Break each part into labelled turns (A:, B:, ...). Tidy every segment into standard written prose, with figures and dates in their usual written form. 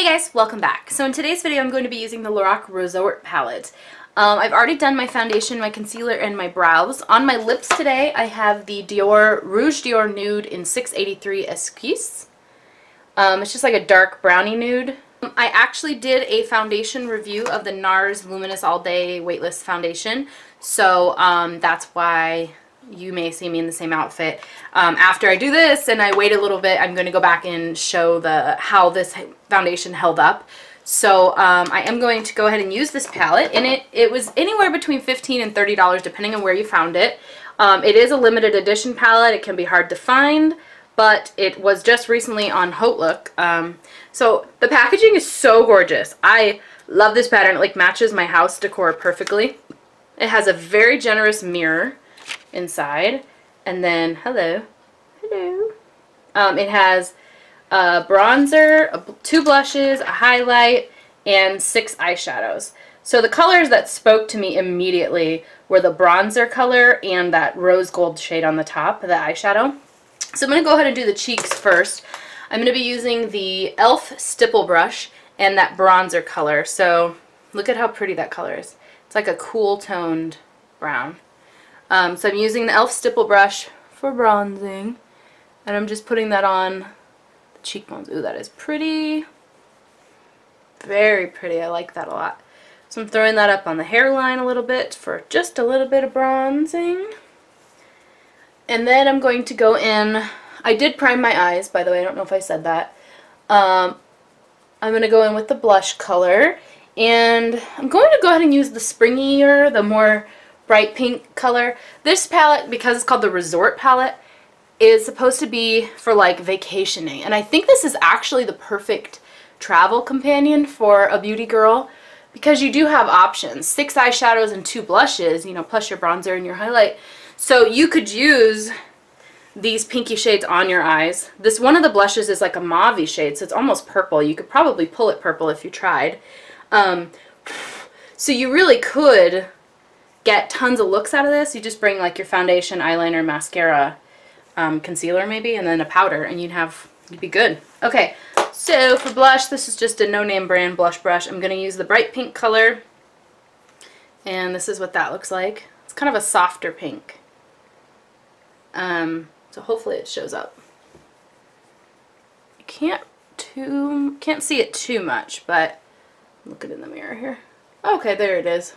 A: Hey guys, welcome back. So in today's video I'm going to be using the LORAC Resort palette. I've already done my foundation, my concealer, and my brows. On my lips today I have the Rouge Dior Nude in 683 Esquisse. It's just like a dark brownie nude. I actually did a foundation review of the NARS Luminous All Day Weightless Foundation, so that's why you may see me in the same outfit. After I do this and I wait a little bit, I'm going to go back and show how this foundation held up. So I am going to go ahead and use this palette, and it was anywhere between $15 and $30 depending on where you found it. It is a limited edition palette. It can be hard to find, but it was just recently on HauteLook. So the packaging is so gorgeous. I love this pattern. It like matches my house decor perfectly. It has a very generous mirror inside, and then hello, it has a bronzer, 2 blushes, a highlight, and 6 eyeshadows. So the colors that spoke to me immediately were the bronzer color and that rose gold shade on the top of the eyeshadow. So I'm going to go ahead and do the cheeks first. I'm going to be using the e.l.f. stipple brush and that bronzer color. So look at how pretty that color is. It's like a cool toned brown. So I'm using the e.l.f. stipple brush for bronzing, and I'm just putting that on the cheekbones. Ooh, that is pretty. Very pretty. I like that a lot. So I'm throwing that up on the hairline a little bit for just a little bit of bronzing. And then I'm going to go in. I did prime my eyes, by the way. I don't know if I said that. I'm going to go in with the blush color, and I'm going to go ahead and use the springier, the more bright pink color. This palette, because it's called the Resort palette, is supposed to be for like vacationing, and I think this is actually the perfect travel companion for a beauty girl because you do have options. 6 eyeshadows and 2 blushes, you know, plus your bronzer and your highlight. So you could use these pinky shades on your eyes. This one of the blushes is like a mauve shade, so it's almost purple. You could probably pull it purple if you tried. So you really could get tons of looks out of this. You just bring like your foundation, eyeliner, mascara, concealer maybe, and then a powder, and you'd be good. Okay, so for blush, this is just a no-name brand blush brush. I'm going to use the bright pink color, and this is what that looks like. It's kind of a softer pink. So hopefully it shows up. You can't see it too much, but look at it in the mirror here. Okay, there it is.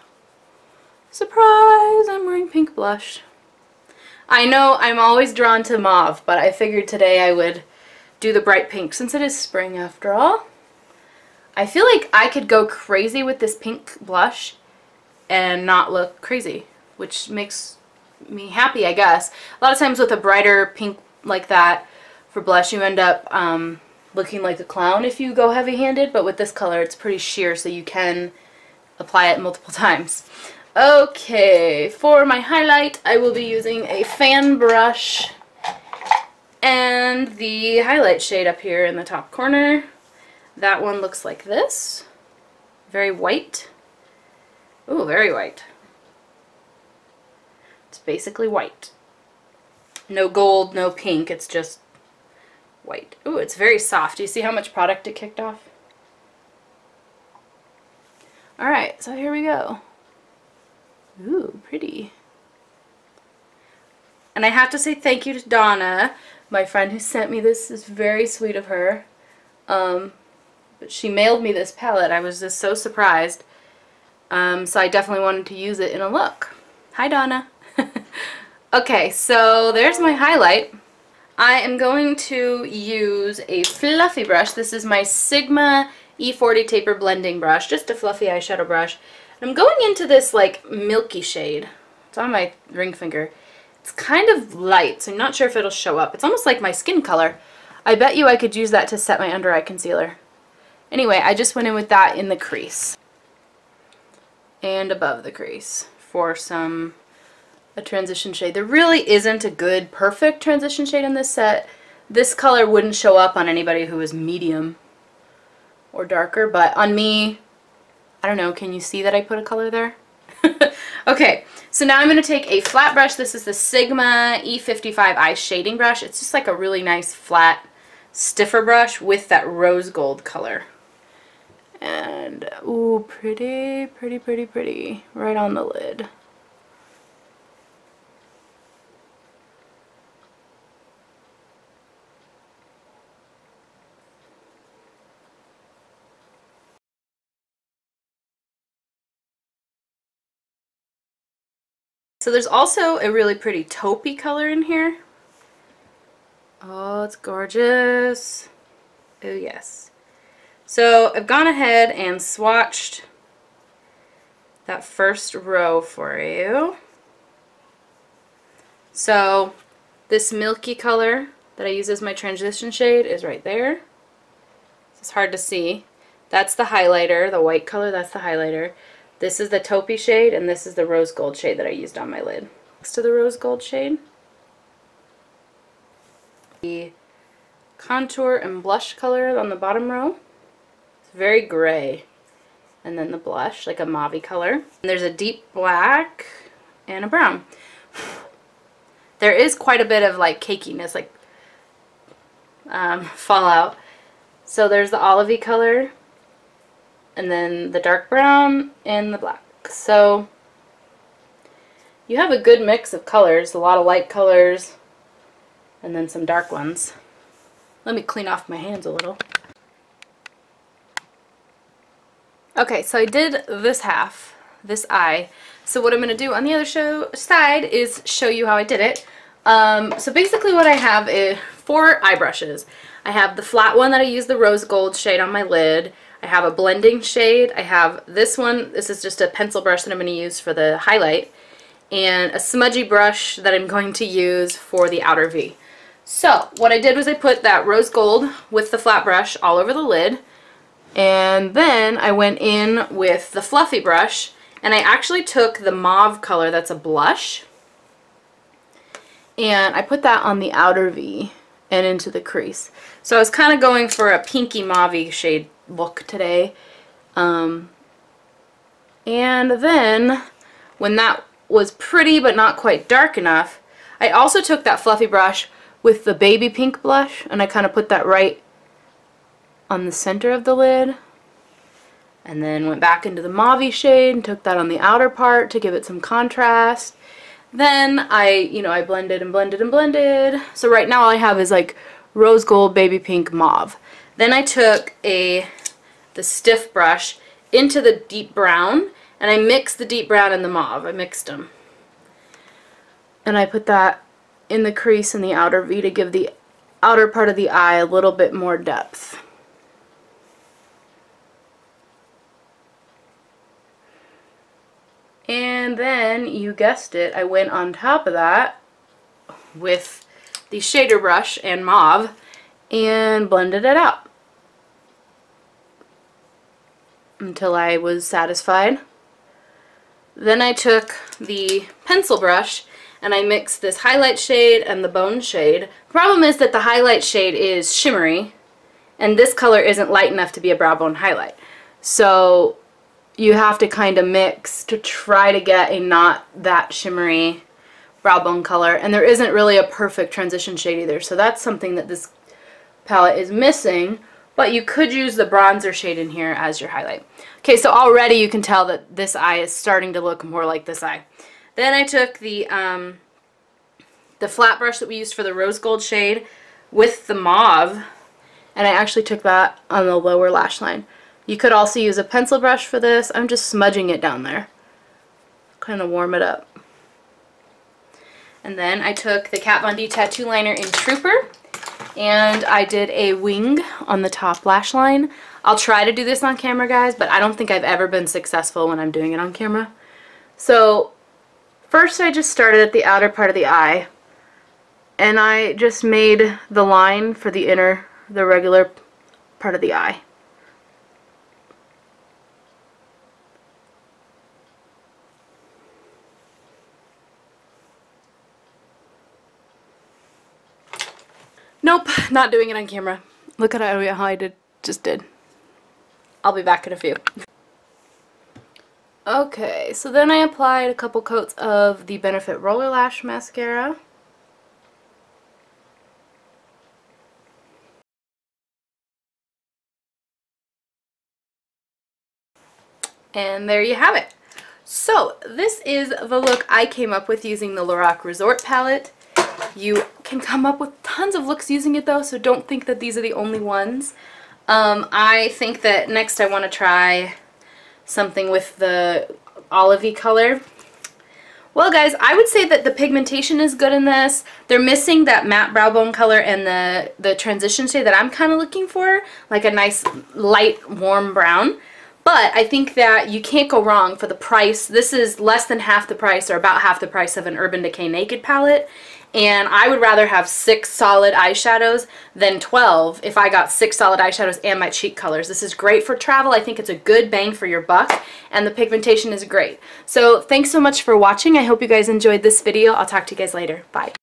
A: Surprise! I'm wearing pink blush. I know I'm always drawn to mauve, but I figured today I would do the bright pink since it is spring after all. I feel like I could go crazy with this pink blush and not look crazy, which makes me happy, I guess. A lot of times with a brighter pink like that for blush, you end up looking like a clown if you go heavy-handed, but with this color it's pretty sheer, so you can apply it multiple times. Okay, for my highlight I will be using a fan brush and the highlight shade up here in the top corner. That one looks like this. Very white. Ooh, very white. It's basically white. No gold, no pink, it's just white. Ooh, it's very soft. Do you see how much product it kicked off? Alright, so here we go. Ooh, pretty. And I have to say thank you to Donna, my friend who sent me this. Is very sweet of her. But she mailed me this palette. I was just so surprised. So I definitely wanted to use it in a look. Hi, Donna. Okay, so there's my highlight. I am going to use a fluffy brush. This is my Sigma E40 Taper Blending Brush, just a fluffy eyeshadow brush. I'm going into this like milky shade. It's on my ring finger. It's kind of light, so I'm not sure if it'll show up. It's almost like my skin color. I bet you I could use that to set my under eye concealer. Anyway, I just went in with that in the crease and above the crease for a transition shade. There really isn't a good perfect transition shade in this set. This color wouldn't show up on anybody who is medium or darker, but on me, I don't know, can you see that I put a color there? Okay, so now I'm going to take a flat brush. This is the Sigma E55 Eye Shading Brush. It's just like a really nice flat, stiffer brush with that rose gold color. And, ooh, pretty, pretty, pretty, pretty. Right on the lid. So there's also a really pretty taupey color in here. Oh, it's gorgeous. Oh, yes. So I've gone ahead and swatched that first row for you. So this milky color that I use as my transition shade is right there. It's hard to see. That's the highlighter, the white color, that's the highlighter. This is the taupey shade, and this is the rose gold shade that I used on my lid. Next to the rose gold shade, the contour and blush color on the bottom row. It's very gray. And then the blush, like a mauve color. And there's a deep black and a brown. There is quite a bit of like cakiness, like fallout. So there's the olivey color, and then the dark brown and the black. So you have a good mix of colors, a lot of light colors, and then some dark ones. Let me clean off my hands a little. Okay, so I did this half, this eye. So what I'm going to do on the other side is show you how I did it. So basically what I have is 4 eye brushes. I have the flat one that I use the rose gold shade on my lid. I have a blending shade. I have this one. This is just a pencil brush that I'm going to use for the highlight. And a smudgy brush that I'm going to use for the outer V. So what I did was I put that rose gold with the flat brush all over the lid. And then I went in with the fluffy brush, and I actually took the mauve color that's a blush, and I put that on the outer V and into the crease. So I was kind of going for a pinky mauve shade look today. And then when that was pretty but not quite dark enough, I also took that fluffy brush with the baby pink blush, and I kind of put that right on the center of the lid, and then went back into the mauve shade and took that on the outer part to give it some contrast. Then I blended and blended and blended. So right now all I have is like rose gold, baby pink, mauve. Then I took the stiff brush into the deep brown, and I mixed the deep brown and the mauve. I mixed them. And I put that in the crease in the outer V to give the outer part of the eye a little bit more depth. And then, you guessed it, I went on top of that with the shader brush and mauve and blended it out until I was satisfied. Then I took the pencil brush and I mixed this highlight shade and the bone shade. The problem is that the highlight shade is shimmery, and this color isn't light enough to be a brow bone highlight. So you have to kind of mix to try to get a not that shimmery brow bone color, and there isn't really a perfect transition shade either, so that's something that this palette is missing, but you could use the bronzer shade in here as your highlight. Okay, so already you can tell that this eye is starting to look more like this eye. Then I took the flat brush that we used for the rose gold shade with the mauve, and I actually took that on the lower lash line. You could also use a pencil brush for this. I'm just smudging it down there. Kind of warm it up. And then I took the Kat Von D tattoo liner in Trooper, and I did a wing on the top lash line. I'll try to do this on camera, guys, but I don't think I've ever been successful when I'm doing it on camera. So first I just started at the outer part of the eye, and I just made the line for the regular part of the eye. Nope, not doing it on camera. Look at how I just did. I'll be back in a few. Okay, so then I applied a couple coats of the Benefit Roller Lash Mascara. And there you have it. So this is the look I came up with using the LORAC Resort palette. You can come up with tons of looks using it though, so don't think that these are the only ones. I think that next I want to try something with the olivey color. Well guys, I would say that the pigmentation is good in this. They're missing that matte brow bone color and the transition shade that I'm kind of looking for, like a nice light warm brown. But I think that you can't go wrong for the price. This is less than half the price, or about half the price of an Urban Decay Naked palette. And I would rather have 6 solid eyeshadows than 12 if I got 6 solid eyeshadows and my cheek colors. This is great for travel. I think it's a good bang for your buck, and the pigmentation is great. So thanks so much for watching. I hope you guys enjoyed this video. I'll talk to you guys later. Bye.